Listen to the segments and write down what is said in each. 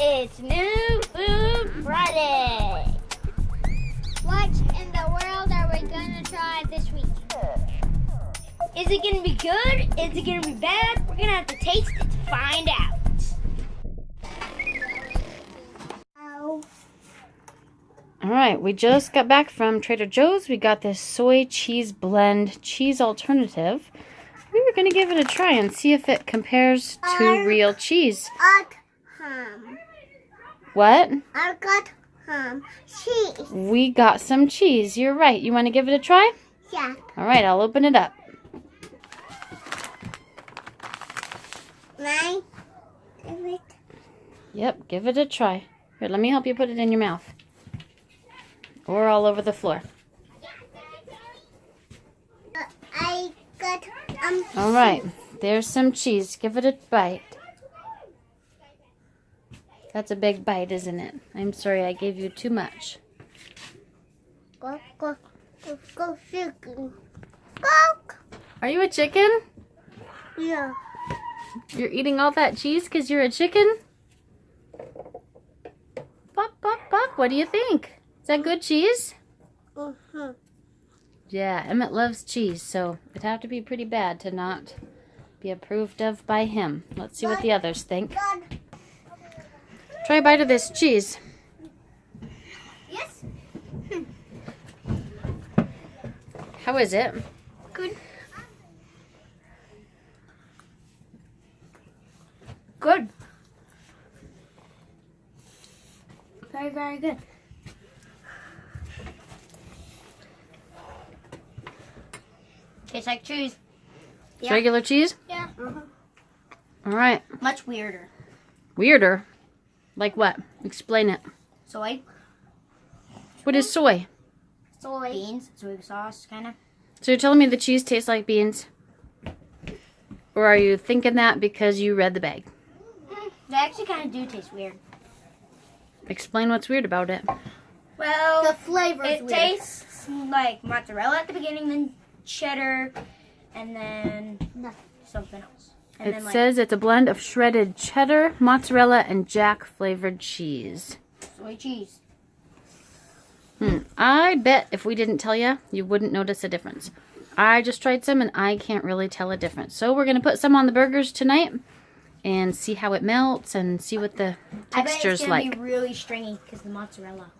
It's New Food Friday. What in the world are we gonna try this week? Is it gonna be good? Is it gonna be bad? We're gonna have to taste it to find out. All right, we just got back from Trader Joe's. We got this soy cheese blend cheese alternative. We were going to give it a try and see if it compares to real cheese. What? I got cheese. We got some cheese. You're right. You want to give it a try? Yeah. All right, I'll open it up. Yep, give it a try. Here, let me help you put it in your mouth. Or all over the floor. I got All right, there's some cheese. Give it a bite. That's a big bite, isn't it? I'm sorry, I gave you too much. Go chicken. Go. Are you a chicken? Yeah. You're eating all that cheese because you're a chicken? Bok, bok, bok. What do you think? Is that good cheese? Yeah, Emmett loves cheese, so it'd have to be pretty bad to not be approved of by him. Let's see what the others think. Try a bite of this cheese. Yes. How is it? Good. Good. Very, very good. Tastes like cheese. It's regular cheese? Yeah. All right. Much weirder. Weirder? Like what? Explain it. Soy. What is soy? Soy. Beans. Soy sauce, kind of. So you're telling me the cheese tastes like beans? Or are you thinking that because you read the bag? They actually kind of do taste weird. Explain what's weird about it. Well, The flavor is it weird. tastes like mozzarella at the beginning, then cheddar, and then something else. And It then says it's a blend of shredded cheddar, mozzarella, and jack flavored cheese. soy cheese. I bet if we didn't tell you, you wouldn't notice a difference. I just tried some and I can't really tell a difference. So we're going to put some on the burgers tonight and see how it melts and see what the texture's I bet it's like. gonna be really stringy because the mozzarella.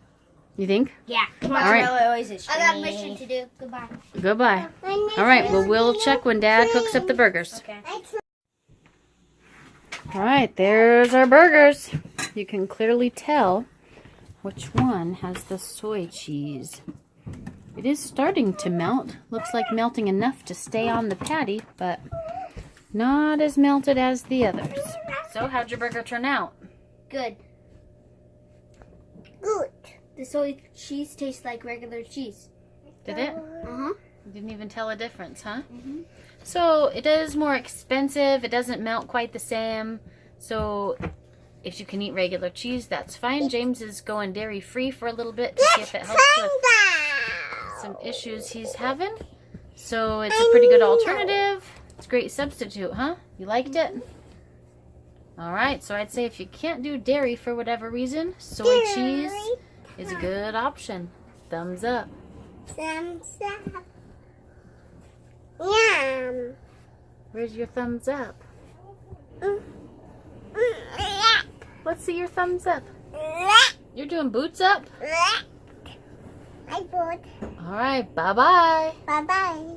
You think? Yeah, right. mozzarella always is I stringy. got a mission to do. Goodbye. Goodbye. All right, well, we'll check when Dad hooks up the burgers. Okay. All right, there's our burgers. You can clearly tell which one has the soy cheese. It is starting to melt. Looks like melting enough to stay on the patty, but not as melted as the others. So, how'd your burger turn out? Good. Good. The soy cheese tastes like regular cheese. Did it? Uh-huh. You didn't even tell a difference, huh? So, it is more expensive. It doesn't melt quite the same. So, if you can eat regular cheese, that's fine. James is going dairy-free for a little bit to see if it helps with some issues he's having. So, it's a pretty good alternative. It's a great substitute, huh? You liked it? All right, so I'd say if you can't do dairy for whatever reason, soy cheese is a good option. Thumbs up. Thumbs up. Yum. Where's your thumbs up? Let's see your thumbs up. You're doing boots up? I put. All right, bye-bye. Bye-bye.